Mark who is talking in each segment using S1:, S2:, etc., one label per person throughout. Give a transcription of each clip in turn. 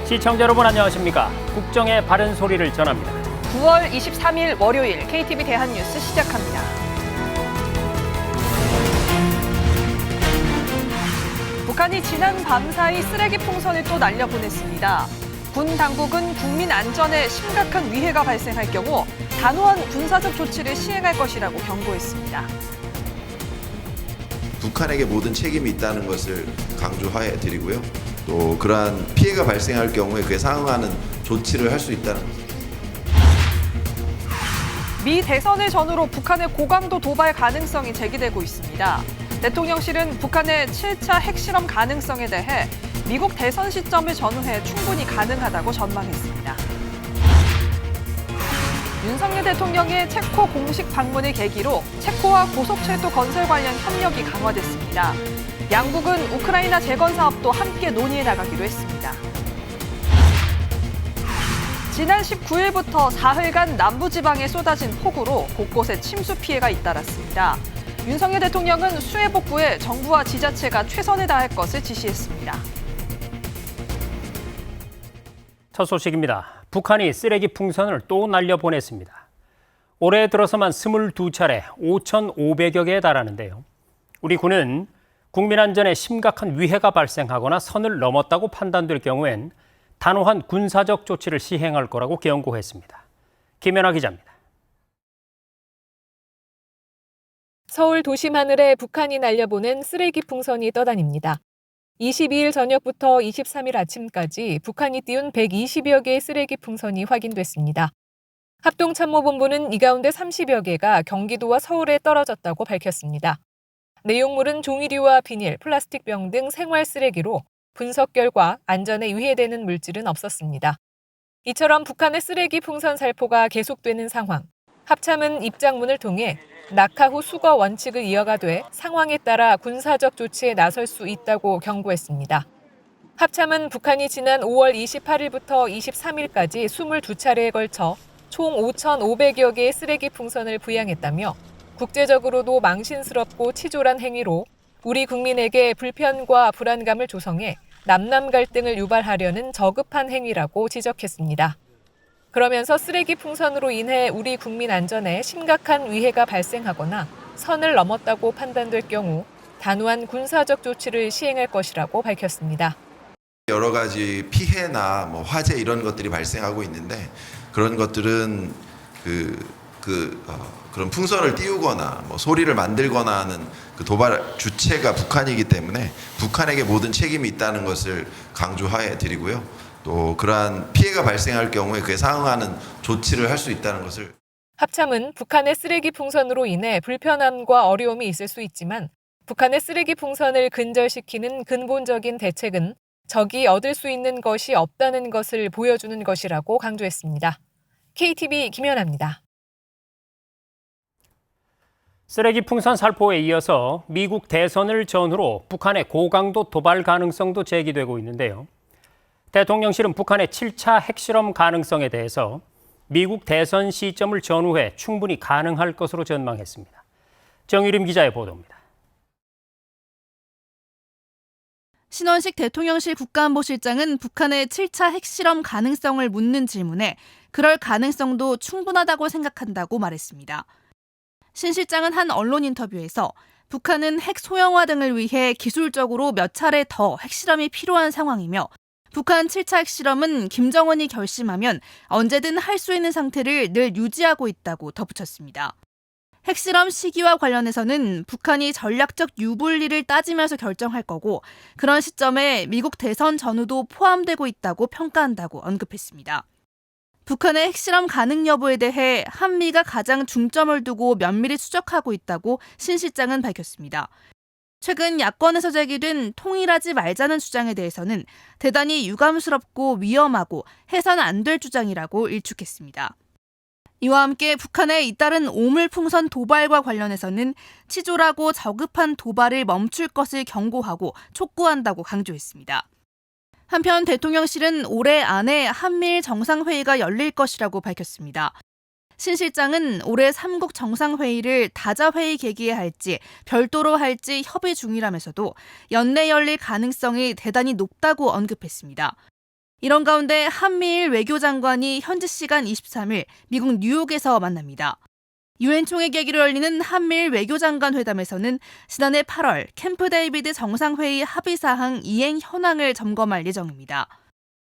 S1: 시청자 여러분 안녕하십니까? 국정의 바른 소리를 전합니다.
S2: 9월 23일 월요일 KTV 대한뉴스 시작합니다. 북한이 지난 밤사이 쓰레기 풍선을 또 날려보냈습니다. 군 당국은 국민 안전에 심각한 위해가 발생할 경우 단호한 군사적 조치를 시행할 것이라고 경고했습니다.
S3: 북한에게 모든 책임이 있다는 것을 강조해 드리고요. 또 그러한 피해가 발생할 경우에 그에 상응하는 조치를 할 수 있다는 것.
S2: 미 대선을 전후로 북한의 고강도 도발 가능성이 제기되고 있습니다. 대통령실은 북한의 7차 핵실험 가능성에 대해 미국 대선 시점을 전후해 충분히 가능하다고 전망했습니다. 윤석열 대통령의 체코 공식 방문을 계기로 체코와 고속철도 건설 관련 협력이 강화됐습니다. 양국은 우크라이나 재건 사업도 함께 논의해 나가기로 했습니다. 지난 19일부터 사흘간 남부지방에 쏟아진 폭우로 곳곳에 침수 피해가 잇따랐습니다. 윤석열 대통령은 수해 복구에 정부와 지자체가 최선을 다할 것을 지시했습니다.
S1: 첫 소식입니다. 북한이 쓰레기 풍선을 또 날려보냈습니다. 올해 들어서만 22차례 5,500여 개에 달하는데요. 우리 군은 국민 안전에 심각한 위해가 발생하거나 선을 넘었다고 판단될 경우엔 단호한 군사적 조치를 시행할 거라고 경고했습니다. 김연아 기자입니다.
S4: 서울 도심 하늘에 북한이 날려보낸 쓰레기 풍선이 떠다닙니다. 22일 저녁부터 23일 아침까지 북한이 띄운 120여 개의 쓰레기 풍선이 확인됐습니다. 합동참모본부는 이 가운데 30여 개가 경기도와 서울에 떨어졌다고 밝혔습니다. 내용물은 종이류와 비닐, 플라스틱 병 등 생활 쓰레기로 분석 결과 안전에 위해되는 물질은 없었습니다. 이처럼 북한의 쓰레기 풍선 살포가 계속되는 상황. 합참은 입장문을 통해 낙하 후 수거 원칙을 이어가되 상황에 따라 군사적 조치에 나설 수 있다고 경고했습니다. 합참은 북한이 지난 5월 28일부터 23일까지 22차례에 걸쳐 총 5,500여 개의 쓰레기 풍선을 부양했다며 국제적으로도 망신스럽고 치졸한 행위로 우리 국민에게 불편과 불안감을 조성해 남남 갈등을 유발하려는 저급한 행위라고 지적했습니다. 그러면서 쓰레기 풍선으로 인해 우리 국민 안전에 심각한 위해가 발생하거나 선을 넘었다고 판단될 경우 단호한 군사적 조치를 시행할 것이라고 밝혔습니다.
S3: 여러 가지 피해나 화재 이런 것들이 발생하고 있는데 그런 것들은 그런 풍선을 띄우거나 소리를 만들거나 하는 그 도발 주체가 북한이기 때문에 북한에게 모든 책임이 있다는 것을 강조해 드리고요. 또 그러한 피해가 발생할 경우에 그에 상응하는 조치를 할 수 있다는 것을.
S4: 합참은 북한의 쓰레기 풍선으로 인해 불편함과 어려움이 있을 수 있지만 북한의 쓰레기 풍선을 근절시키는 근본적인 대책은 적이 얻을 수 있는 것이 없다는 것을 보여주는 것이라고 강조했습니다. KTV 김연아입니다.
S1: 쓰레기 풍선 살포에 이어서 미국 대선을 전후로 북한의 고강도 도발 가능성도 제기되고 있는데요. 대통령실은 북한의 7차 핵실험 가능성에 대해서 미국 대선 시점을 전후해 충분히 가능할 것으로 전망했습니다. 정유림 기자의 보도입니다.
S5: 신원식 대통령실 국가안보실장은 북한의 7차 핵실험 가능성을 묻는 질문에 그럴 가능성도 충분하다고 생각한다고 말했습니다. 신 실장은 한 언론 인터뷰에서 북한은 핵 소형화 등을 위해 기술적으로 몇 차례 더 핵실험이 필요한 상황이며 북한 7차 핵실험은 김정은이 결심하면 언제든 할 수 있는 상태를 늘 유지하고 있다고 덧붙였습니다. 핵실험 시기와 관련해서는 북한이 전략적 유불리를 따지면서 결정할 거고 그런 시점에 미국 대선 전후도 포함되고 있다고 평가한다고 언급했습니다. 북한의 핵실험 가능 여부에 대해 한미가 가장 중점을 두고 면밀히 추적하고 있다고 신 실장은 밝혔습니다. 최근 야권에서 제기된 통일하지 말자는 주장에 대해서는 대단히 유감스럽고 위험하고 해서는 안 될 주장이라고 일축했습니다. 이와 함께 북한의 잇따른 오물풍선 도발과 관련해서는 치졸하고 저급한 도발을 멈출 것을 경고하고 촉구한다고 강조했습니다. 한편 대통령실은 올해 안에 한미일 정상회의가 열릴 것이라고 밝혔습니다. 신 실장은 올해 3국 정상회의를 다자회의 계기에 할지 별도로 할지 협의 중이라면서도 연내 열릴 가능성이 대단히 높다고 언급했습니다. 이런 가운데 한미일 외교장관이 현지 시간 23일 미국 뉴욕에서 만납니다. 유엔 총회 계기로 열리는 한미일 외교장관 회담에서는 지난해 8월 캠프 데이비드 정상회의 합의사항 이행 현황을 점검할 예정입니다.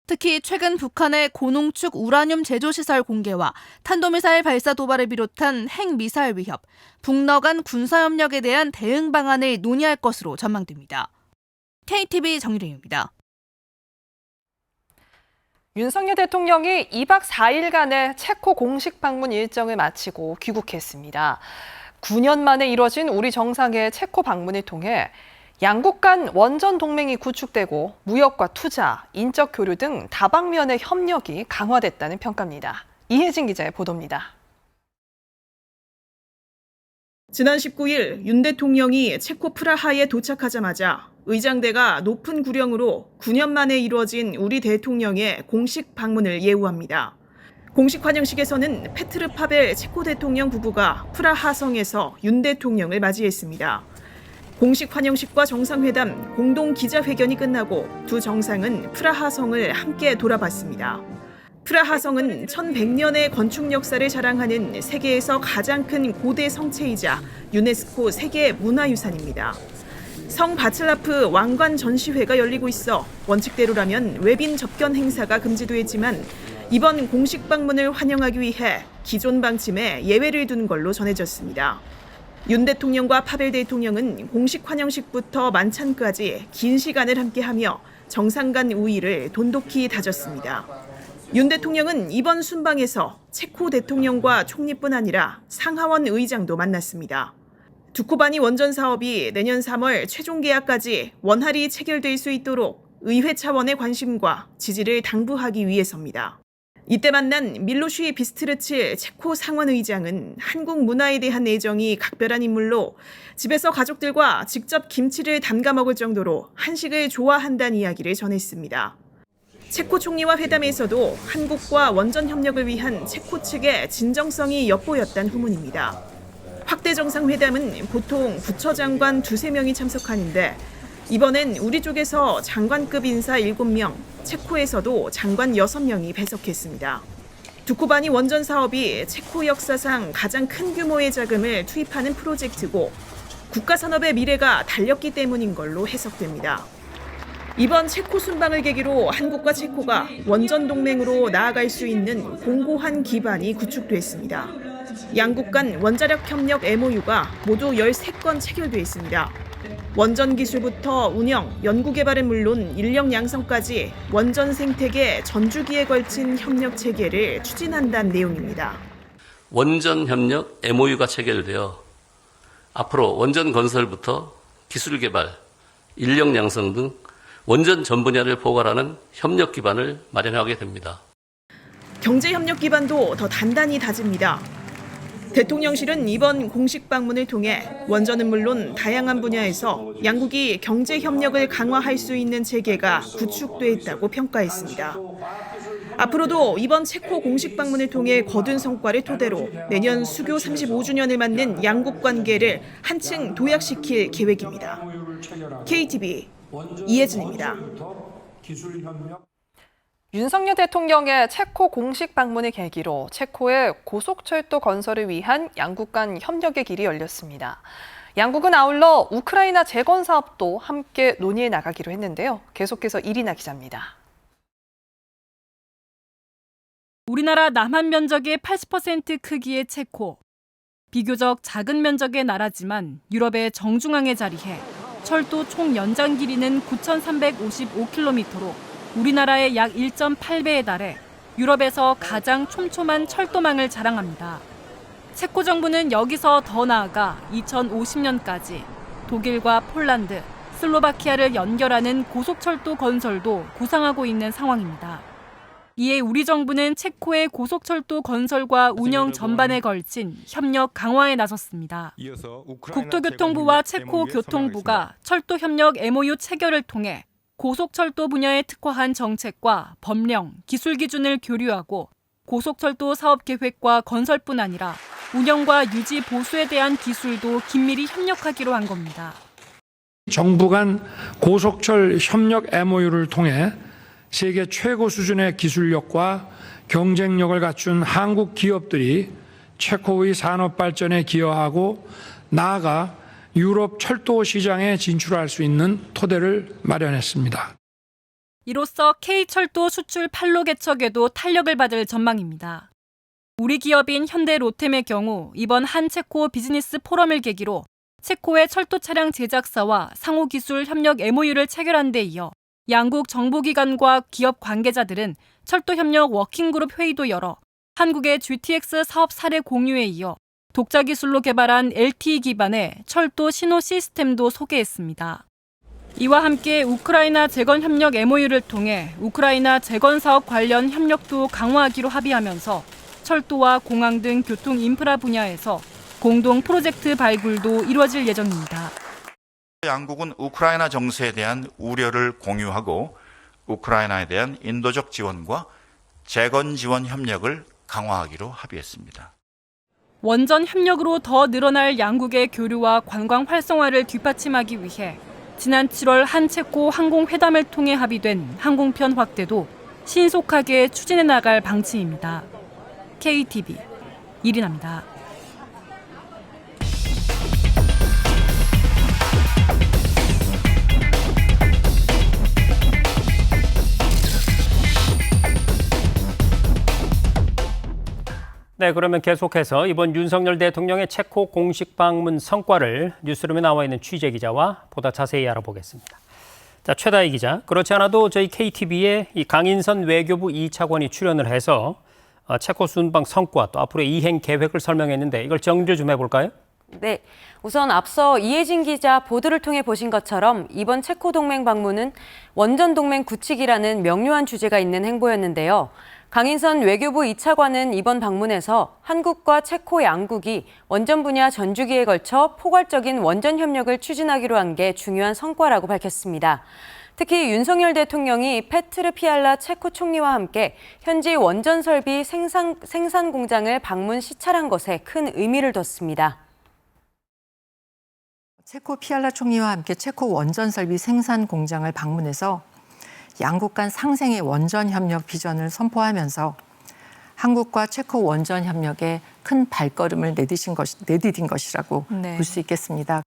S5: 특히 최근 북한의 고농축 우라늄 제조시설 공개와 탄도미사일 발사 도발을 비롯한 핵미사일 위협, 북러 간 군사협력에 대한 대응 방안을 논의할 것으로 전망됩니다. KTV 정유림입니다.
S2: 윤석열 대통령이 2박 4일간의 체코 공식 방문 일정을 마치고 귀국했습니다. 9년 만에 이뤄진 우리 정상의 체코 방문을 통해 양국 간 원전 동맹이 구축되고 무역과 투자, 인적 교류 등 다방면의 협력이 강화됐다는 평가입니다. 이혜진 기자의 보도입니다.
S6: 지난 19일 윤 대통령이 체코 프라하에 도착하자마자 의장대가 높은 구령으로 9년 만에 이루어진 우리 대통령의 공식 방문을 예우합니다. 공식 환영식에서는 페트르 파벨 체코 대통령 부부가 프라하성에서 윤 대통령을 맞이했습니다. 공식 환영식과 정상회담, 공동 기자회견이 끝나고 두 정상은 프라하성을 함께 돌아봤습니다. 프라하성은 1100년의 건축 역사를 자랑하는 세계에서 가장 큰 고대 성체이자 유네스코 세계 문화유산입니다. 성 바츠라프 왕관 전시회가 열리고 있어 원칙대로라면 외빈 접견 행사가 금지돼 있지만 이번 공식 방문을 환영하기 위해 기존 방침에 예외를 둔 걸로 전해졌습니다. 윤 대통령과 파벨 대통령은 공식 환영식부터 만찬까지 긴 시간을 함께하며 정상 간 우위를 돈독히 다졌습니다. 윤 대통령은 이번 순방에서 체코 대통령과 총리뿐 아니라 상하원 의장도 만났습니다. 두코바니 원전 사업이 내년 3월 최종 계약까지 원활히 체결될 수 있도록 의회 차원의 관심과 지지를 당부하기 위해서입니다. 이때 만난 밀로슈 비스트르츠 체코 상원 의장은 한국 문화에 대한 애정이 각별한 인물로 집에서 가족들과 직접 김치를 담가 먹을 정도로 한식을 좋아한다는 이야기를 전했습니다. 체코 총리와 회담에서도 한국과 원전 협력을 위한 체코 측의 진정성이 엿보였다는 후문입니다. 확대 정상회담은 보통 부처장관 2-3명이 참석하는데 이번엔 우리 쪽에서 장관급 인사 7명, 체코에서도 장관 6명이 배석했습니다. 두코바니 원전 사업이 체코 역사상 가장 큰 규모의 자금을 투입하는 프로젝트고 국가 산업의 미래가 달렸기 때문인 걸로 해석됩니다. 이번 체코 순방을 계기로 한국과 체코가 원전 동맹으로 나아갈 수 있는 공고한 기반이 구축됐습니다. 양국 간 원자력 협력 MOU가 모두 13건 체결돼 있습니다. 원전 기술부터 운영, 연구 개발은 물론 인력 양성까지 원전 생태계 전주기에 걸친 협력 체계를 추진한다는 내용입니다.
S7: 원전 협력 MOU가 체결되어 앞으로 원전 건설부터 기술 개발, 인력 양성 등 원전 전 분야를 포괄하는 협력 기반을 마련하게 됩니다.
S6: 경제 협력 기반도 더 단단히 다집니다. 대통령실은 이번 공식 방문을 통해 원전은 물론 다양한 분야에서 양국이 경제 협력을 강화할 수 있는 체계가 구축돼 있다고 평가했습니다. 앞으로도 이번 체코 공식 방문을 통해 거둔 성과를 토대로 내년 수교 35주년을 맞는 양국 관계를 한층 도약시킬 계획입니다. KTV 이혜진입니다.
S2: 윤석열 대통령의 체코 공식 방문을 계기로 체코의 고속철도 건설을 위한 양국 간 협력의 길이 열렸습니다. 양국은 아울러 우크라이나 재건 사업도 함께 논의해 나가기로 했는데요. 계속해서 이리나 기자입니다.
S8: 우리나라 남한 면적의 80% 크기의 체코. 비교적 작은 면적의 나라지만 유럽의 정중앙에 자리해 철도 총 연장 길이는 9,355km로 우리나라의 약 1.8배에 달해 유럽에서 가장 촘촘한 철도망을 자랑합니다. 체코 정부는 여기서 더 나아가 2050년까지 독일과 폴란드, 슬로바키아를 연결하는 고속철도 건설도 구상하고 있는 상황입니다. 이에 우리 정부는 체코의 고속철도 건설과 운영 전반에 걸친 협력 강화에 나섰습니다. 국토교통부와 체코 교통부가 철도 협력 MOU 체결을 통해 고속철도 분야에 특화한 정책과 법령, 기술 기준을 교류하고 고속철도 사업 계획과 건설뿐 아니라 운영과 유지 보수에 대한 기술도 긴밀히 협력하기로 한 겁니다.
S9: 정부 간 고속철 협력 MOU를 통해 세계 최고 수준의 기술력과 경쟁력을 갖춘 한국 기업들이 체코의 산업 발전에 기여하고 나아가 유럽 철도 시장에 진출할 수 있는 토대를 마련했습니다.
S8: 이로써 K철도 수출 판로 개척에도 탄력을 받을 전망입니다. 우리 기업인 현대 로템의 경우 이번 한 체코 비즈니스 포럼을 계기로 체코의 철도 차량 제작사와 상호 기술 협력 MOU를 체결한 데 이어 양국 정보기관과 기업 관계자들은 철도 협력 워킹그룹 회의도 열어 한국의 GTX 사업 사례 공유에 이어 독자 기술로 개발한 LTE 기반의 철도 신호 시스템도 소개했습니다. 이와 함께 우크라이나 재건 협력 MOU를 통해 우크라이나 재건 사업 관련 협력도 강화하기로 합의하면서 철도와 공항 등 교통 인프라 분야에서 공동 프로젝트 발굴도 이루어질 예정입니다.
S10: 양국은 우크라이나 정세에 대한 우려를 공유하고 우크라이나에 대한 인도적 지원과 재건 지원 협력을 강화하기로 합의했습니다.
S8: 원전 협력으로 더 늘어날 양국의 교류와 관광 활성화를 뒷받침하기 위해 지난 7월 한 체코 항공회담을 통해 합의된 항공편 확대도 신속하게 추진해 나갈 방침입니다. KTV 이리나입니다.
S1: 네, 그러면 계속해서 이번 윤석열 대통령의 체코 공식 방문 성과를 뉴스룸에 나와 있는 취재 기자와 보다 자세히 알아보겠습니다. 자, 최다희 기자. 그렇지 않아도 저희 KTV에 이 강인선 외교부 2차관이 출연을 해서 체코 순방 성과 또 앞으로의 이행 계획을 설명했는데 이걸 정리 좀 해볼까요?
S11: 네, 우선 앞서 이혜진 기자 보도를 통해 보신 것처럼 이번 체코 동맹 방문은 원전 동맹 구축이라는 명료한 주제가 있는 행보였는데요. 강인선 외교부 2차관은 이번 방문에서 한국과 체코 양국이 원전 분야 전주기에 걸쳐 포괄적인 원전 협력을 추진하기로 한 게 중요한 성과라고 밝혔습니다. 특히 윤석열 대통령이 페트르 피알라 체코 총리와 함께 현지 원전 설비 생산 공장을 방문 시찰한 것에 큰 의미를 뒀습니다.
S12: 체코 피알라 총리와 함께 체코 원전 설비 생산 공장을 방문해서 양국 간 상생의 원전 협력 비전을 선포하면서 한국과 체코 원전 협력에 큰 발걸음을 내디딘 것이라고 볼 수 있겠습니다.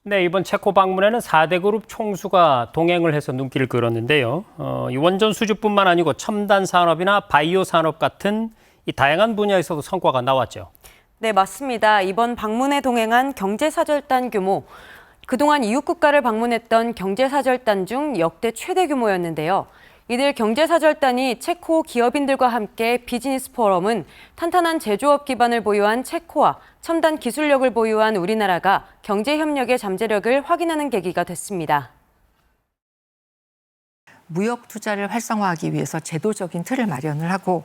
S1: 네, 이번 체코 방문에는 4대 그룹 총수가 동행을 해서 눈길을 끌었는데요. 이 원전 수주뿐만 아니고 첨단 산업이나 바이오 산업 같은 이 다양한 분야에서도 성과가 나왔죠.
S11: 네, 맞습니다. 이번 방문에 동행한 경제사절단 규모, 그동안 이웃 국가를 방문했던 경제사절단 중 역대 최대 규모였는데요. 이들 경제사절단이 체코 기업인들과 함께 비즈니스 포럼은 탄탄한 제조업 기반을 보유한 체코와 첨단 기술력을 보유한 우리나라가 경제협력의 잠재력을 확인하는 계기가 됐습니다.
S12: 무역 투자를 활성화하기 위해서 제도적인 틀을 마련을 하고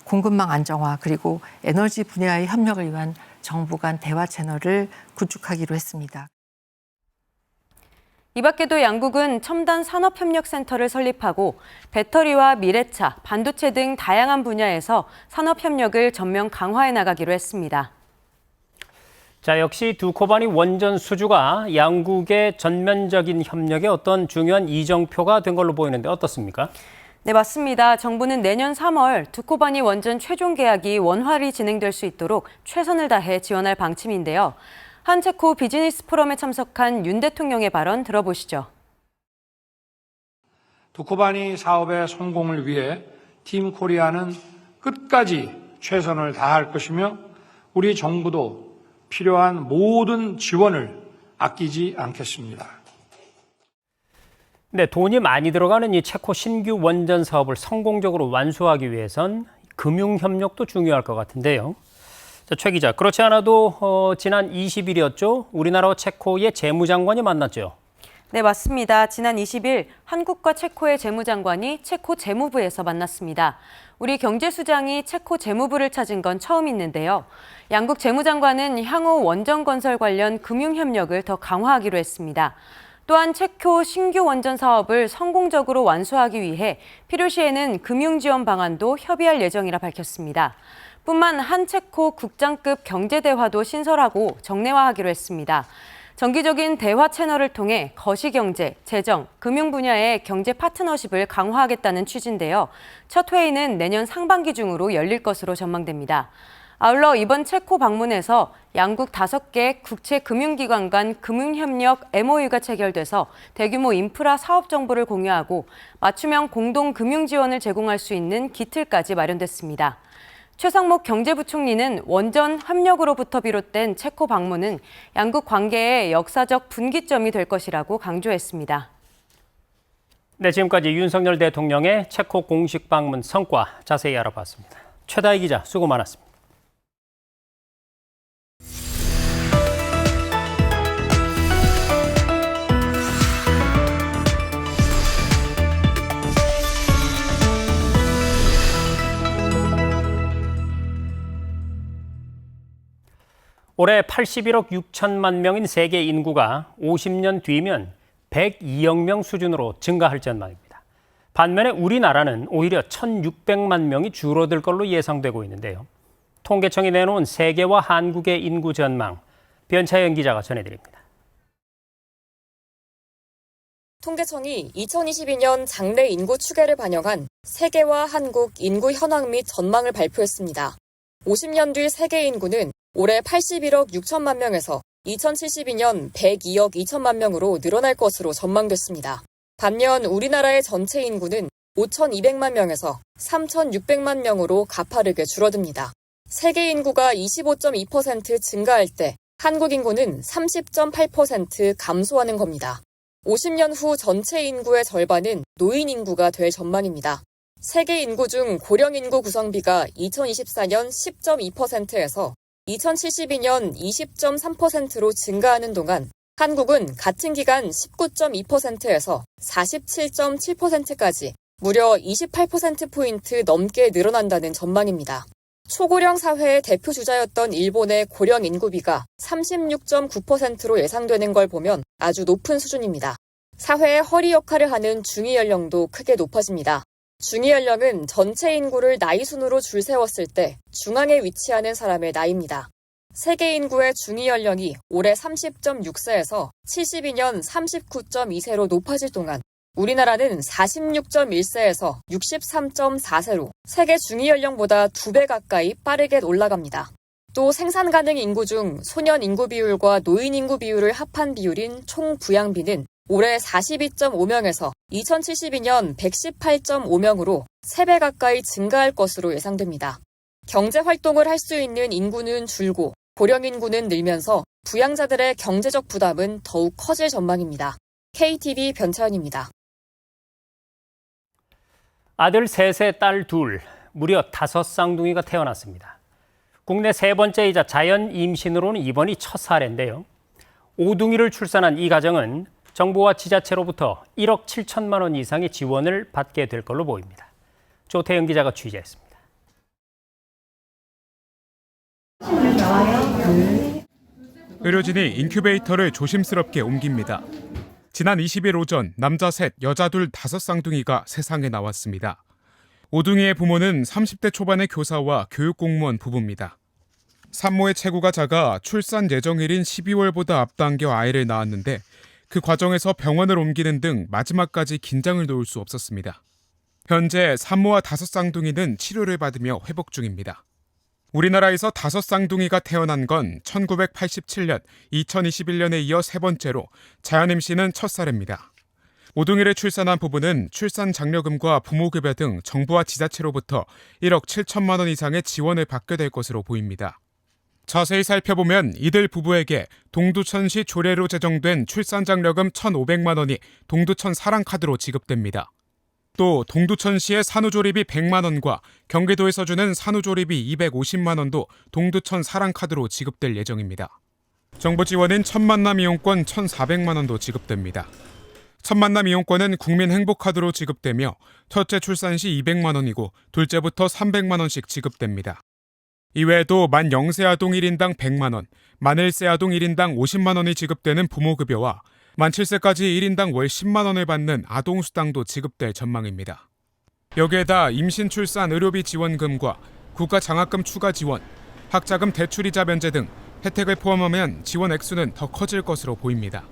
S12: 공급망 안정화 그리고 에너지 분야의 협력을 위한 정부 간 대화 채널을 구축하기로 했습니다.
S11: 이 밖에도 양국은 첨단 산업협력센터를 설립하고 배터리와 미래차, 반도체 등 다양한 분야에서 산업협력을 전면 강화해 나가기로 했습니다.
S1: 자, 역시 두코바니 원전 수주가 양국의 전면적인 협력에 어떤 중요한 이정표가 된 걸로 보이는데 어떻습니까?
S11: 네, 맞습니다. 정부는 내년 3월 두코바니 원전 최종 계약이 원활히 진행될 수 있도록 최선을 다해 지원할 방침인데요. 한 체코 비즈니스 포럼에 참석한 윤 대통령의 발언 들어보시죠.
S9: 두코바니 사업의 성공을 위해 팀 코리아는 끝까지 최선을 다할 것이며 우리 정부도 필요한 모든 지원을 아끼지 않겠습니다.
S1: 네, 돈이 많이 들어가는 이 체코 신규 원전 사업을 성공적으로 완수하기 위해선 금융 협력도 중요할 것 같은데요. 자, 최 기자, 그렇지 않아도 지난 20일이었죠. 우리나라와 체코의 재무장관이 만났죠.
S11: 네, 맞습니다. 지난 20일 한국과 체코의 재무장관이 체코 재무부에서 만났습니다. 우리 경제수장이 체코 재무부를 찾은 건 처음 있는데요. 양국 재무장관은 향후 원전 건설 관련 금융 협력을 더 강화하기로 했습니다. 또한 체코 신규 원전 사업을 성공적으로 완수하기 위해 필요시에는 금융 지원 방안도 협의할 예정이라 밝혔습니다. 뿐만 한 체코 국장급 경제대화도 신설하고 정례화하기로 했습니다. 정기적인 대화 채널을 통해 거시경제, 재정, 금융 분야의 경제 파트너십을 강화하겠다는 취지인데요. 첫 회의는 내년 상반기 중으로 열릴 것으로 전망됩니다. 아울러 이번 체코 방문에서 양국 5개 국제 금융기관 간 금융협력 MOU가 체결돼서 대규모 인프라 사업 정보를 공유하고 맞춤형 공동 금융 지원을 제공할 수 있는 기틀까지 마련됐습니다. 최상목 경제부총리는 원전 협력으로부터 비롯된 체코 방문은 양국 관계의 역사적 분기점이 될 것이라고 강조했습니다.
S1: 네, 지금까지 윤석열 대통령의 체코 공식 방문 성과 자세히 알아봤습니다. 최다희 기자 수고 많았습니다. 올해 81억 6천만 명인 세계 인구가 50년 뒤면 102억 명 수준으로 증가할 전망입니다. 반면에 우리나라는 오히려 1,600만 명이 줄어들 걸로 예상되고 있는데요. 통계청이 내놓은 세계와 한국의 인구 전망, 변차연 기자가 전해드립니다.
S13: 통계청이 2022년 장래 인구 추계를 반영한 세계와 한국 인구 현황 및 전망을 발표했습니다. 50년 뒤 세계 인구는 올해 81억 6천만 명에서 2072년 102억 2천만 명으로 늘어날 것으로 전망됐습니다. 반면 우리나라의 전체 인구는 5,200만 명에서 3,600만 명으로 가파르게 줄어듭니다. 세계 인구가 25.2% 증가할 때 한국 인구는 30.8% 감소하는 겁니다. 50년 후 전체 인구의 절반은 노인 인구가 될 전망입니다. 세계 인구 중 고령 인구 구성비가 2024년 10.2%에서 2072년 20.3%로 증가하는 동안 한국은 같은 기간 19.2%에서 47.7%까지 무려 28%포인트 넘게 늘어난다는 전망입니다. 초고령 사회의 대표 주자였던 일본의 고령 인구비가 36.9%로 예상되는 걸 보면 아주 높은 수준입니다. 사회의 허리 역할을 하는 중위 연령도 크게 높아집니다. 중위 연령은 전체 인구를 나이 순으로 줄 세웠을 때 중앙에 위치하는 사람의 나이입니다. 세계 인구의 중위 연령이 올해 30.6세에서 72년 39.2세로 높아질 동안 우리나라는 46.1세에서 63.4세로 세계 중위 연령보다 2배 가까이 빠르게 올라갑니다. 또 생산 가능 인구 중 소년 인구 비율과 노인 인구 비율을 합한 비율인 총 부양비는 올해 42.5명에서 2072년 118.5명으로 3배 가까이 증가할 것으로 예상됩니다. 경제 활동을 할 수 있는 인구는 줄고 고령 인구는 늘면서 부양자들의 경제적 부담은 더욱 커질 전망입니다. KTV 변차연입니다.
S1: 아들 3세, 딸 2, 무려 5쌍둥이가 태어났습니다. 국내 3번째이자 자연 임신으로는 이번이 첫 사례인데요. 5둥이를 출산한 이 가정은 정부와 지자체로부터 1억 7천만 원 이상의 지원을 받게 될 걸로 보입니다. 조태영 기자가 취재했습니다.
S14: 의료진이 인큐베이터를 조심스럽게 옮깁니다. 지난 20일 오전 남자 셋, 여자 둘 5쌍둥이가 세상에 나왔습니다. 5둥이의 부모는 30대 초반의 교사와 교육공무원 부부입니다. 산모의 체구가 작아 출산 예정일인 12월보다 앞당겨 아이를 낳았는데 그 과정에서 병원을 옮기는 등 마지막까지 긴장을 놓을 수 없었습니다. 현재 산모와 5쌍둥이는 치료를 받으며 회복 중입니다. 우리나라에서 5쌍둥이가 태어난 건 1987년, 2021년에 이어 3번째로 자연임신은 첫 사례입니다. 5둥이를 출산한 부부는 출산 장려금과 부모급여 등 정부와 지자체로부터 1억 7천만 원 이상의 지원을 받게 될 것으로 보입니다. 자세히 살펴보면 이들 부부에게 동두천시 조례로 제정된 출산장려금 1,500만 원이 동두천 사랑카드로 지급됩니다. 또 동두천시의 산후조리비 100만 원과 경기도에서 주는 산후조리비 250만 원도 동두천 사랑카드로 지급될 예정입니다. 정부 지원은 첫 만남 이용권 1,400만 원도 지급됩니다. 첫 만남 이용권은 국민행복카드로 지급되며 첫째 출산 시 200만 원이고 둘째부터 300만 원씩 지급됩니다. 이외에도 만 0세 아동 1인당 100만 원, 만 1세 아동 1인당 50만 원이 지급되는 부모급여와 만 7세까지 1인당 월 10만 원을 받는 아동수당도 지급될 전망입니다. 여기에다 임신 출산 의료비 지원금과 국가장학금 추가 지원, 학자금 대출이자 면제 등 혜택을 포함하면 지원 액수는 더 커질 것으로 보입니다.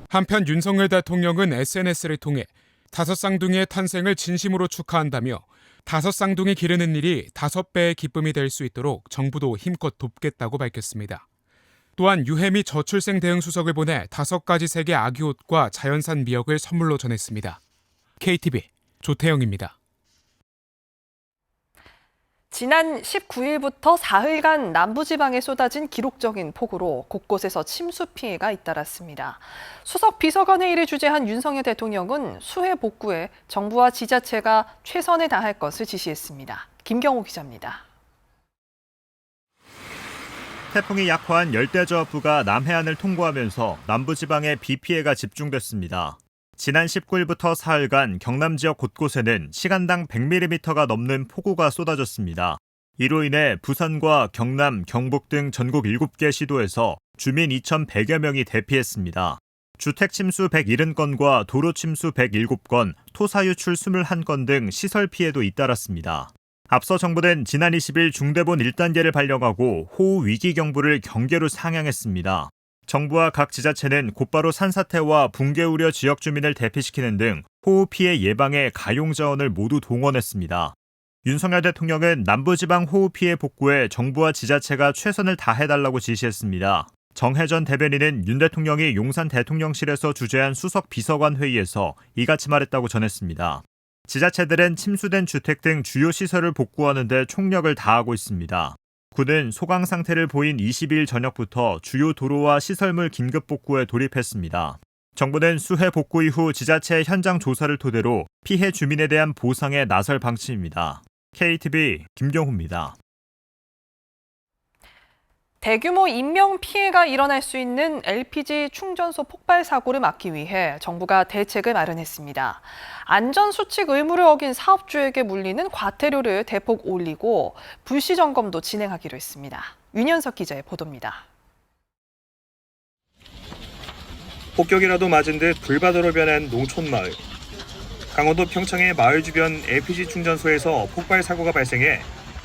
S14: 한편 윤석열 대통령은 SNS를 통해 다섯 쌍둥이의 탄생을 진심으로 축하한다며 다섯 쌍둥이 기르는 일이 5배의 기쁨이 될 수 있도록 정부도 힘껏 돕겠다고 밝혔습니다. 또한 유해 및 저출생 대응 수석을 보내 5가지 색의 아기 옷과 자연산 미역을 선물로 전했습니다. KTV 조태영입니다.
S2: 지난 19일부터 사흘간 남부지방에 쏟아진 기록적인 폭우로 곳곳에서 침수 피해가 잇따랐습니다. 수석 비서관 회의를 주재한 윤석열 대통령은 수해 복구에 정부와 지자체가 최선을 다할 것을 지시했습니다. 김경호 기자입니다.
S15: 태풍이 약화한 열대저하부가 남해안을 통과하면서 남부지방에 비 피해가 집중됐습니다. 지난 19일부터 사흘간 경남 지역 곳곳에는 시간당 100mm가 넘는 폭우가 쏟아졌습니다. 이로 인해 부산과 경남, 경북 등 전국 7개 시도에서 주민 2,100여 명이 대피했습니다. 주택 침수 170건과 도로 침수 107건, 토사 유출 21건 등 시설 피해도 잇따랐습니다. 앞서 정부는 지난 20일 중대본 1단계를 발령하고 호우 위기 경보를 경계로 상향했습니다. 정부와 각 지자체는 곧바로 산사태와 붕괴 우려 지역 주민을 대피시키는 등 호우 피해 예방에 가용 자원을 모두 동원했습니다. 윤석열 대통령은 남부지방 호우 피해 복구에 정부와 지자체가 최선을 다해달라고 지시했습니다. 정혜전 대변인은 윤 대통령이 용산 대통령실에서 주재한 수석 비서관 회의에서 이같이 말했다고 전했습니다. 지자체들은 침수된 주택 등 주요 시설을 복구하는 데 총력을 다하고 있습니다. 군은 소강 상태를 보인 22일 저녁부터 주요 도로와 시설물 긴급 복구에 돌입했습니다. 정부는 수해 복구 이후 지자체 현장 조사를 토대로 피해 주민에 대한 보상에 나설 방침입니다. KTV 김경호입니다.
S2: 대규모 인명 피해가 일어날 수 있는 LPG 충전소 폭발 사고를 막기 위해 정부가 대책을 마련했습니다. 안전수칙 의무를 어긴 사업주에게 물리는 과태료를 대폭 올리고 불시 점검도 진행하기로 했습니다. 윤현석 기자의 보도입니다.
S16: 폭격이라도 맞은 듯 불바다로 변한 농촌마을. 강원도 평창의 마을 주변 LPG 충전소에서 폭발 사고가 발생해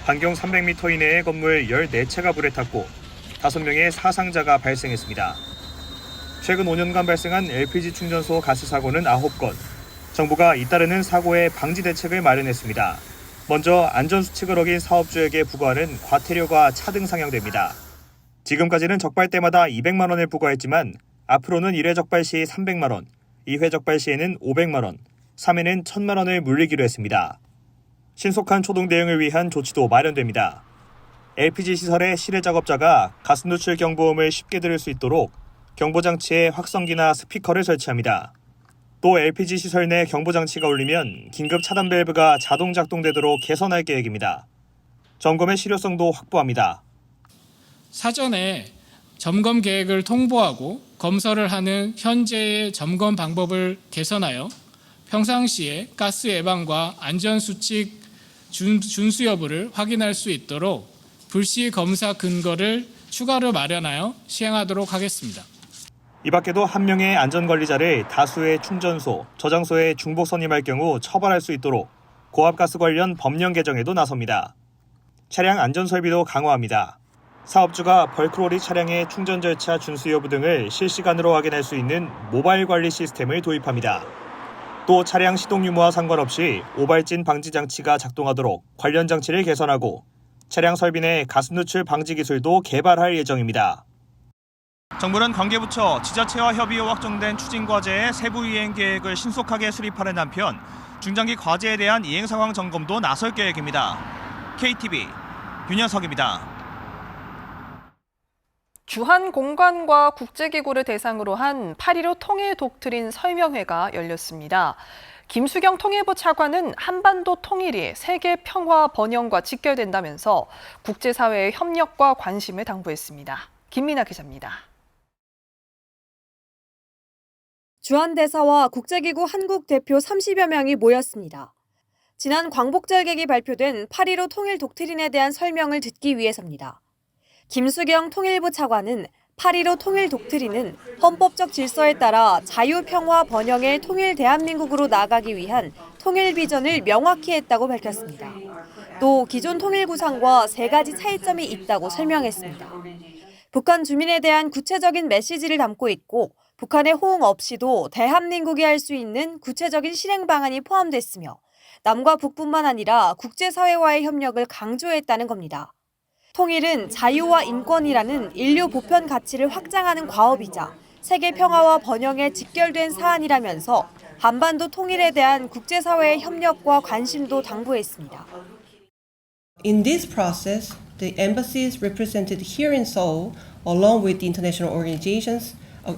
S16: 반경 300m 이내의 건물 14채가 불에 탔고 5명의 사상자가 발생했습니다. 최근 5년간 발생한 LPG 충전소 가스 사고는 9건. 정부가 잇따르는 사고의 방지 대책을 마련했습니다. 먼저 안전수칙을 어긴 사업주에게 부과하는 과태료가 차등 상향됩니다. 지금까지는 적발 때마다 200만 원을 부과했지만 앞으로는 1회 적발 시 300만 원, 2회 적발 시에는 500만 원, 3회는 1,000만 원을 물리기로 했습니다. 신속한 초동 대응을 위한 조치도 마련됩니다. LPG 시설의 실외 작업자가 가스 누출 경보음을 쉽게 들을 수 있도록 경보장치에 확성기나 스피커를 설치합니다. 또 LPG 시설 내 경보장치가 울리면 긴급 차단 밸브가 자동 작동되도록 개선할 계획입니다. 점검의 실효성도 확보합니다.
S17: 사전에 점검 계획을 통보하고 검사를 하는 현재의 점검 방법을 개선하여 평상시에 가스 예방과 안전수칙 준수 여부를 확인할 수 있도록 불시 검사 근거를 추가로 마련하여 시행하도록 하겠습니다.
S16: 이 밖에도 한 명의 안전관리자를 다수의 충전소, 저장소에 중복 선임할 경우 처벌할 수 있도록 고압가스 관련 법령 개정에도 나섭니다. 차량 안전설비도 강화합니다. 사업주가 벌크로리 차량의 충전 절차 준수 여부 등을 실시간으로 확인할 수 있는 모바일 관리 시스템을 도입합니다. 또 차량 시동 유무와 상관없이 오발진 방지 장치가 작동하도록 관련 장치를 개선하고 차량 설비 내 가스 누출 방지 기술도 개발할 예정입니다.
S18: 정부는 관계부처, 지자체와 협의로 확정된 추진과제의 세부 이행 계획을 신속하게 수립하는 한편 중장기 과제에 대한 이행 상황 점검도 나설 계획입니다. KTV 윤현석입니다.
S2: 주한공관과 국제기구를 대상으로 한 8.15 통일 독트린 설명회가 열렸습니다. 김수경 통일부 차관은 한반도 통일이 세계 평화 번영과 직결된다면서 국제사회의 협력과 관심을 당부했습니다. 김민아 기자입니다.
S19: 주한대사와 국제기구 한국 대표 30여 명이 모였습니다. 지난 광복절객이 발표된 8.15 통일 독트린에 대한 설명을 듣기 위해서입니다. 김수경 통일부 차관은 8.15 통일 독트린은 헌법적 질서에 따라 자유, 평화, 번영의 통일 대한민국으로 나아가기 위한 통일 비전을 명확히 했다고 밝혔습니다. 또 기존 통일 구상과 3가지 차이점이 있다고 설명했습니다. 북한 주민에 대한 구체적인 메시지를 담고 있고 북한의 호응 없이도 대한민국이 할 수 있는 구체적인 실행 방안이 포함됐으며 남과 북뿐만 아니라 국제사회와의 협력을 강조했다는 겁니다. 통일은 자유와 인권이라는 인류 보편 가치를 확장하는 과업이자 세계 평화와 번영에 직결된 사안이라면서 한반도 통일에 대한 국제사회의 협력과 관심도 당부했습니다.
S20: In this process, the embassies represented here in Seoul, along with the international organizations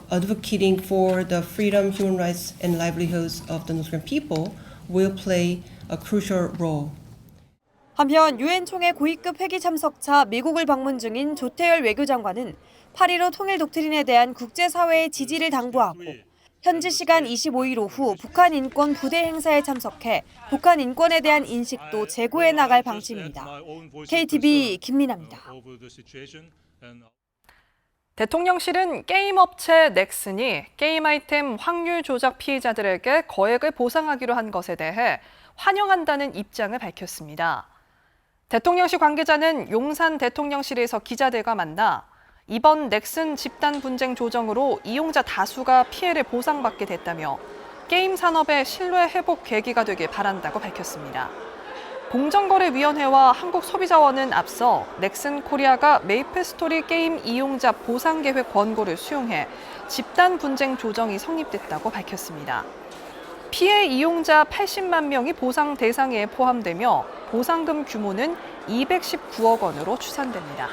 S20: advocating for the freedom, human rights, and livelihoods of the North Korean people, will play a crucial role.
S19: 한편 유엔 총회 고위급 회기 참석차 미국을 방문 중인 조태열 외교장관은 8.15 통일 독트린에 대한 국제사회의 지지를 당부하고 현지 시간 25일 오후 북한 인권 부대 행사에 참석해 북한 인권에 대한 인식도 제고해 나갈 방침입니다. KTV 김민아입니다.
S2: 대통령실은 게임 업체 넥슨이 게임 아이템 확률 조작 피해자들에게 거액을 보상하기로 한 것에 대해 환영한다는 입장을 밝혔습니다. 대통령실 관계자는 용산 대통령실에서 기자들과 만나 이번 넥슨 집단 분쟁 조정으로 이용자 다수가 피해를 보상받게 됐다며 게임 산업의 신뢰 회복 계기가 되길 바란다고 밝혔습니다. 공정거래위원회와 한국소비자원은 앞서 넥슨 코리아가 메이플스토리 게임 이용자 보상계획 권고를 수용해 집단 분쟁 조정이 성립됐다고 밝혔습니다. 피해 이용자 80만 명이 보상 대상에 포함되며 보상금 규모는 219억 원으로 추산됩니다.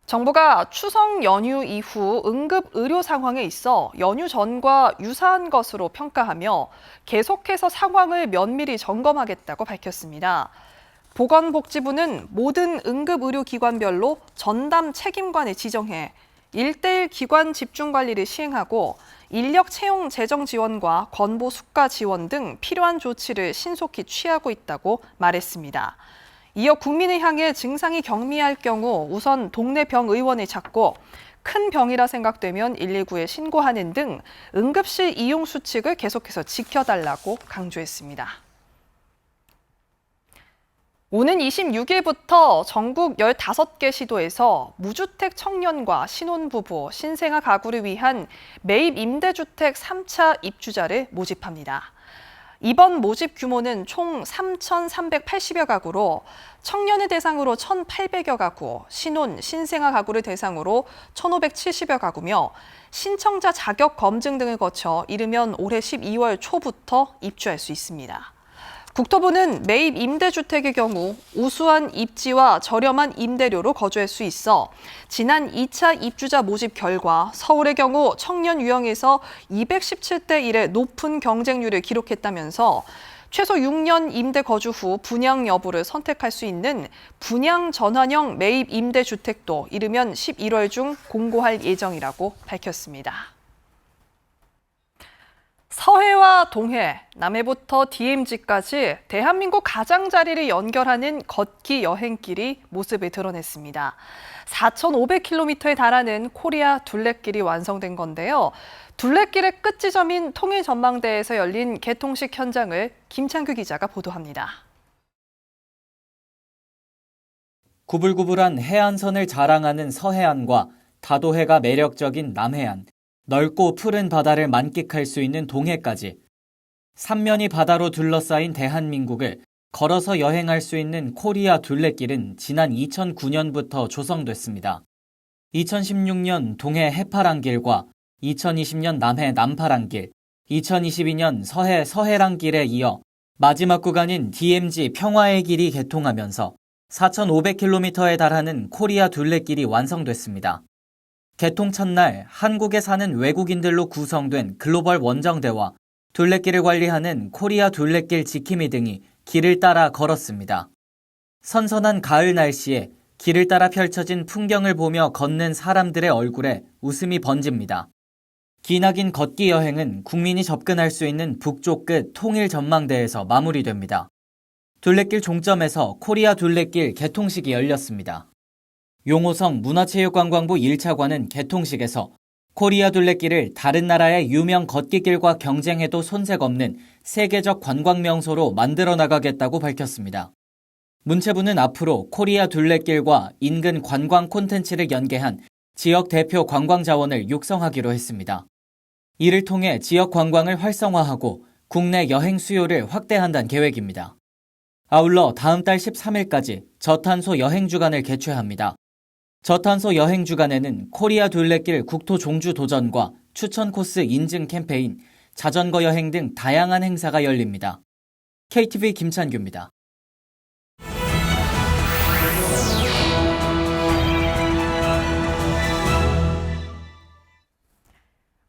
S2: 정부가 추석 연휴 이후 응급 의료 상황에 있어 연휴 전과 유사한 것으로 평가하며 계속해서 상황을 면밀히 점검하겠다고 밝혔습니다. 보건복지부는 모든 응급의료기관별로 전담 책임관을 지정해 1:1 기관 집중관리를 시행하고 인력 채용 재정 지원과 건보 수가 지원 등 필요한 조치를 신속히 취하고 있다고 말했습니다. 이어 국민을 향해 증상이 경미할 경우 우선 동네 병의원을 찾고 큰 병이라 생각되면 119에 신고하는 등 응급실 이용 수칙을 계속해서 지켜달라고 강조했습니다. 오는 26일부터 전국 15개 시도에서 무주택 청년과 신혼부부, 신생아 가구를 위한 매입 임대주택 3차 입주자를 모집합니다. 이번 모집 규모는 총 3,380여 가구로 청년을 대상으로 1,800여 가구, 신혼, 신생아 가구를 대상으로 1,570여 가구며 신청자 자격 검증 등을 거쳐 이르면 올해 12월 초부터 입주할 수 있습니다. 국토부는 매입 임대주택의 경우 우수한 입지와 저렴한 임대료로 거주할 수 있어 지난 2차 입주자 모집 결과 서울의 경우 청년 유형에서 217대 1의 높은 경쟁률을 기록했다면서 최소 6년 임대 거주 후 분양 여부를 선택할 수 있는 분양 전환형 매입 임대주택도 이르면 11월 중 공고할 예정이라고 밝혔습니다. 서해와 동해, 남해부터 DMZ까지 대한민국 가장자리를 연결하는 걷기 여행길이 모습을 드러냈습니다. 4,500km에 달하는 코리아 둘레길이 완성된 건데요. 둘레길의 끝 지점인 통일전망대에서 열린 개통식 현장을 김창규 기자가 보도합니다.
S21: 구불구불한 해안선을 자랑하는 서해안과 다도해가 매력적인 남해안, 넓고 푸른 바다를 만끽할 수 있는 동해까지 삼면이 바다로 둘러싸인 대한민국을 걸어서 여행할 수 있는 코리아 둘레길은 지난 2009년부터 조성됐습니다. 2016년 동해 해파랑길과 2020년 남해 남파랑길, 2022년 서해 서해랑길에 이어 마지막 구간인 DMZ 평화의 길이 개통하면서 4,500km에 달하는 코리아 둘레길이 완성됐습니다. 개통 첫날 한국에 사는 외국인들로 구성된 글로벌 원정대와 둘레길을 관리하는 코리아 둘레길 지킴이 등이 길을 따라 걸었습니다. 선선한 가을 날씨에 길을 따라 펼쳐진 풍경을 보며 걷는 사람들의 얼굴에 웃음이 번집니다. 기나긴 걷기 여행은 국민이 접근할 수 있는 북쪽 끝 통일전망대에서 마무리됩니다. 둘레길 종점에서 코리아 둘레길 개통식이 열렸습니다. 용호성 문화체육관광부 1차관은 개통식에서 코리아 둘레길을 다른 나라의 유명 걷기길과 경쟁해도 손색 없는 세계적 관광명소로 만들어 나가겠다고 밝혔습니다. 문체부는 앞으로 코리아 둘레길과 인근 관광 콘텐츠를 연계한 지역 대표 관광 자원을 육성하기로 했습니다. 이를 통해 지역 관광을 활성화하고 국내 여행 수요를 확대한다는 계획입니다. 아울러 다음 달 13일까지 저탄소 여행 주간을 개최합니다. 저탄소 여행 주간에는 코리아 둘레길 국토 종주 도전과 추천 코스 인증 캠페인, 자전거 여행 등 다양한 행사가 열립니다. KTV 김찬규입니다.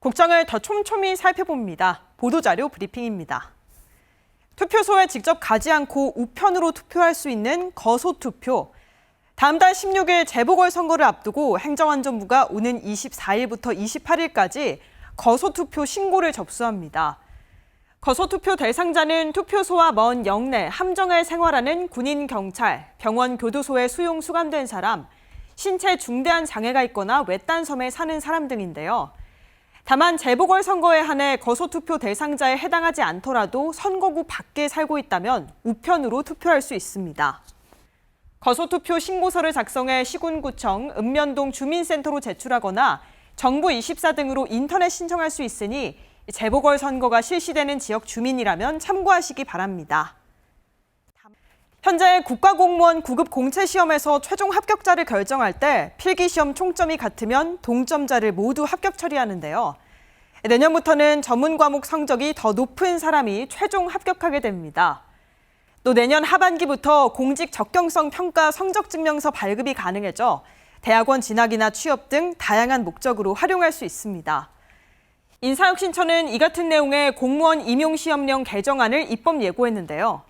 S3: 국정을 더 촘촘히 살펴봅니다. 보도자료 브리핑입니다. 투표소에 직접 가지 않고 우편으로 투표할 수 있는 거소투표. 다음 달 16일 재보궐선거를 앞두고 행정안전부가 오는 24일부터 28일까지 거소투표 신고를 접수합니다. 거소투표 대상자는 투표소와 먼 영내, 함정에 생활하는 군인, 경찰, 병원, 교도소에 수용 수감된 사람, 신체 중대한 장애가 있거나 외딴 섬에 사는 사람 등인데요. 다만 재보궐선거에 한해 거소투표 대상자에 해당하지 않더라도 선거구 밖에 살고 있다면 우편으로 투표할 수 있습니다. 거소투표 신고서를 작성해 시군구청, 읍면동 주민센터로 제출하거나 정부24 등으로 인터넷 신청할 수 있으니 재보궐선거가 실시되는 지역 주민이라면 참고하시기 바랍니다. 현재 국가공무원 9급 공채시험에서 최종 합격자를 결정할 때 필기시험 총점이 같으면 동점자를 모두 합격 처리하는데요. 내년부터는 전문 과목 성적이 더 높은 사람이 최종 합격하게 됩니다. 또 내년 하반기부터 공직 적경성 평가 성적증명서 발급이 가능해져 대학원 진학이나 취업 등 다양한 목적으로 활용할 수 있습니다. 인사혁신처는 이 같은 내용의 공무원 임용시험령 개정안을 입법 예고했는데요.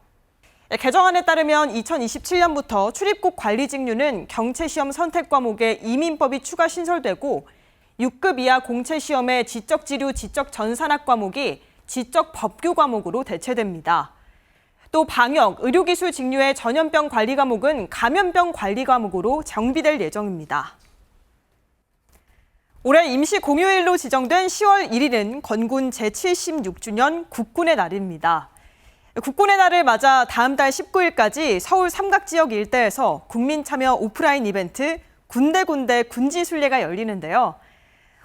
S3: 개정안에 따르면 2027년부터 출입국 관리 직류는 경채시험 선택 과목에 이민법이 추가 신설되고 6급 이하 공채시험의 지적지류 지적전산학 과목이 지적법규 과목으로 대체됩니다. 또 방역, 의료기술 직류의 전염병 관리 과목은 감염병 관리 과목으로 정비될 예정입니다. 올해 임시 공휴일로 지정된 10월 1일은 건군 제76주년 국군의 날입니다. 국군의 날을 맞아 다음 달 19일까지 서울 삼각지역 일대에서 국민 참여 오프라인 이벤트 군데군데 군지순례가 열리는데요.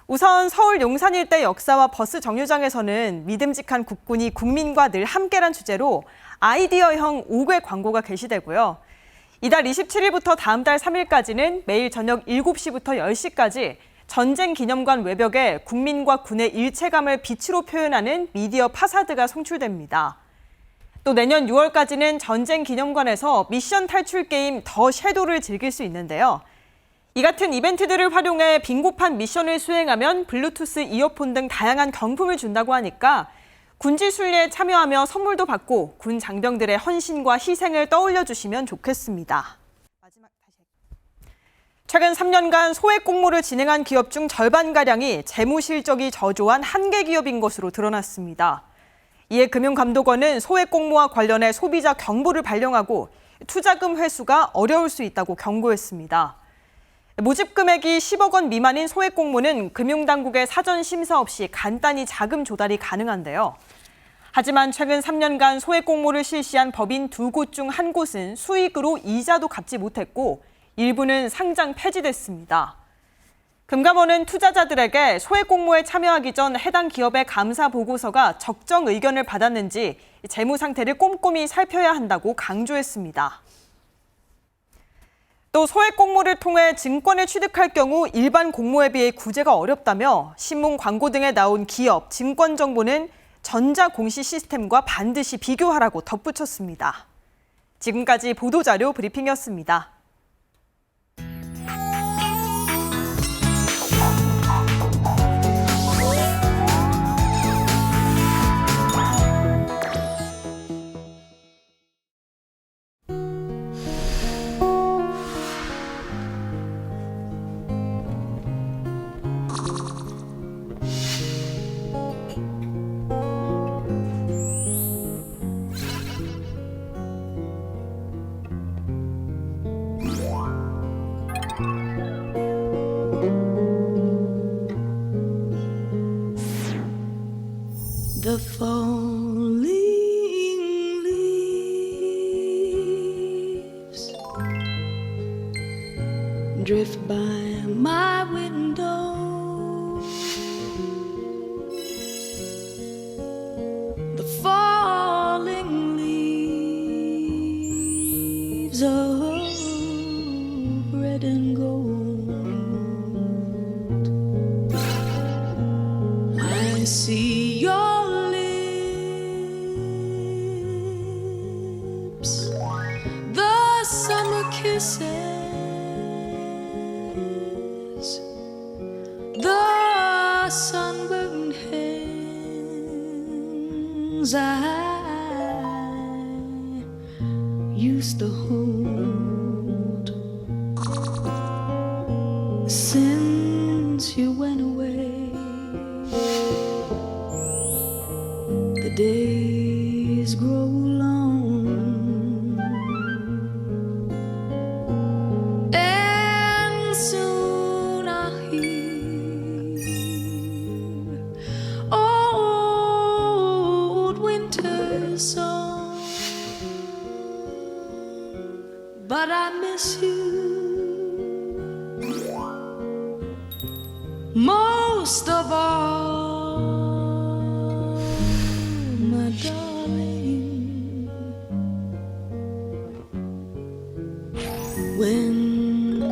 S3: 우선 서울 용산 일대 역사와 버스 정류장에서는 믿음직한 국군이 국민과 늘 함께란 주제로 아이디어형 5개 광고가 게시되고요. 이달 27일부터 다음 달 3일까지는 매일 저녁 7시부터 10시까지 전쟁기념관 외벽에 국민과 군의 일체감을 빛으로 표현하는 미디어 파사드가 송출됩니다. 또 내년 6월까지는 전쟁기념관에서 미션 탈출 게임 더 섀도우를 즐길 수 있는데요. 이 같은 이벤트들을 활용해 빙고판 미션을 수행하면 블루투스 이어폰 등 다양한 경품을 준다고 하니까 군지순례에 참여하며 선물도 받고 군 장병들의 헌신과 희생을 떠올려 주시면 좋겠습니다. 최근 3년간 소액 공모를 진행한 기업 중 절반가량이 재무 실적이 저조한 한계 기업인 것으로 드러났습니다. 이에 금융감독원은 소액 공모와 관련해 소비자 경보를 발령하고 투자금 회수가 어려울 수 있다고 경고했습니다. 모집 금액이 10억 원 미만인 소액 공모는 금융당국의 사전 심사 없이 간단히 자금 조달이 가능한데요. 하지만 최근 3년간 소액 공모를 실시한 법인 2곳 중 1곳은 수익으로 이자도 갚지 못했고 일부는 상장 폐지됐습니다. 금감원은 투자자들에게 소액 공모에 참여하기 전 해당 기업의 감사 보고서가 적정 의견을 받았는지 재무 상태를 꼼꼼히 살펴야 한다고 강조했습니다. 또 소액 공모를 통해 증권을 취득할 경우 일반 공모에 비해 구제가 어렵다며 신문 광고 등에 나온 기업, 증권 정보는 전자공시 시스템과 반드시 비교하라고 덧붙였습니다. 지금까지 보도자료 브리핑이었습니다.
S22: The falling leaves
S4: drift by my window. The falling leaves of red and gold. I see your lips, the summer kisses, the sunburned hands I used to hold. Since you went away, the days grow long, and soon I'll hear old winter song. But I miss you most of all, my darling. When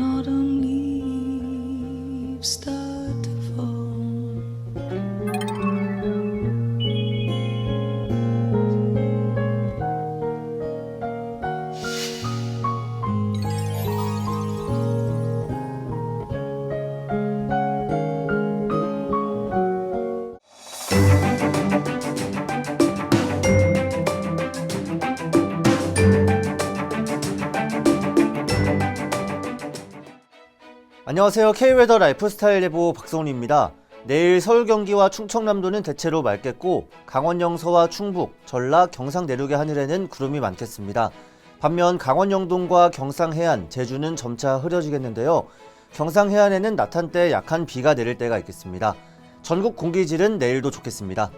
S4: autumn leaves start to fall,
S22: 안녕하세요. K웨더 라이프스타일 예보 박성훈입니다. 내일 서울 경기와 충청남도는 대체로 맑겠고 강원 영서와 충북, 전라, 경상 내륙의 하늘에는 구름이 많겠습니다. 반면 강원 영동과 경상 해안, 제주는 점차 흐려지겠는데요. 경상 해안에는 낮 한때 약한 비가 내릴 때가 있겠습니다. 전국 공기질은 내일도 좋겠습니다.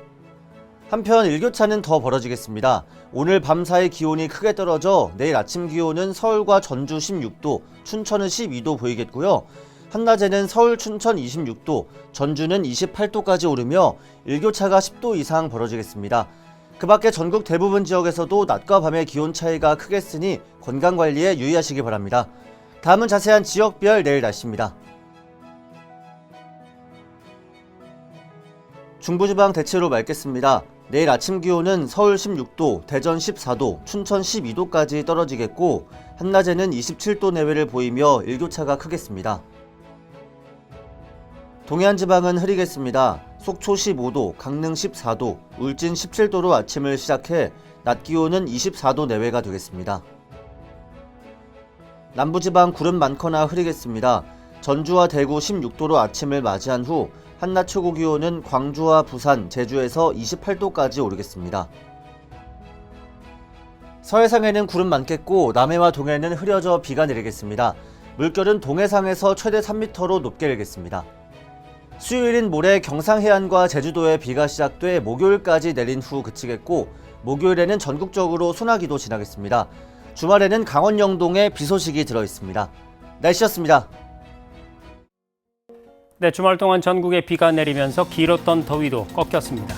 S22: 한편 일교차는 더 벌어지겠습니다. 오늘 밤 사이 기온이 크게 떨어져 내일 아침 기온은 서울과 전주 16도, 춘천은 12도 보이겠고요. 한낮에는 서울, 춘천 26도, 전주는 28도까지 오르며 일교차가 10도 이상 벌어지겠습니다. 그 밖에 전국 대부분 지역에서도 낮과 밤의 기온 차이가 크겠으니 건강관리에 유의하시기 바랍니다. 다음은 자세한 지역별 내일 날씨입니다. 중부지방 대체로 맑겠습니다. 내일 아침 기온은 서울 16도, 대전 14도, 춘천 12도까지 떨어지겠고 한낮에는 27도 내외를 보이며 일교차가 크겠습니다. 동해안 지방은 흐리겠습니다. 속초 15도, 강릉 14도, 울진 17도로 아침을 시작해 낮 기온은 24도 내외가 되겠습니다. 남부지방 구름 많거나 흐리겠습니다. 전주와 대구 16도로 아침을 맞이한 후 한낮 최고 기온은 광주와 부산, 제주에서 28도까지 오르겠습니다. 서해상에는 구름 많겠고 남해와 동해는 흐려져 비가 내리겠습니다. 물결은 동해상에서 최대 3m로 높게 일겠습니다. 수요일인 모레 경상 해안과 제주도에 비가 시작돼 목요일까지 내린 후 그치겠고 목요일에는 전국적으로 소나기도 지나겠습니다. 주말에는 강원 영동에 비 소식이 들어있습니다. 날씨였습니다.
S1: 네, 주말 동안 전국에 비가 내리면서 길었던 더위도 꺾였습니다.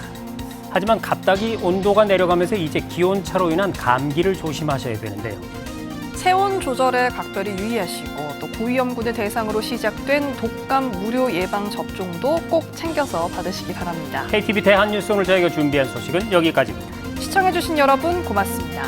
S1: 하지만 갑자기 온도가 내려가면서 이제 기온차로 인한 감기를 조심하셔야 되는데요.
S2: 체온 조절에 각별히 유의하시고 또 고위험군을 대상으로 시작된 독감 무료 예방 접종도 꼭 챙겨서 받으시기 바랍니다.
S1: KTV 대한뉴스 오늘 저희가 준비한 소식은 여기까지입니다.
S2: 시청해주신 여러분 고맙습니다.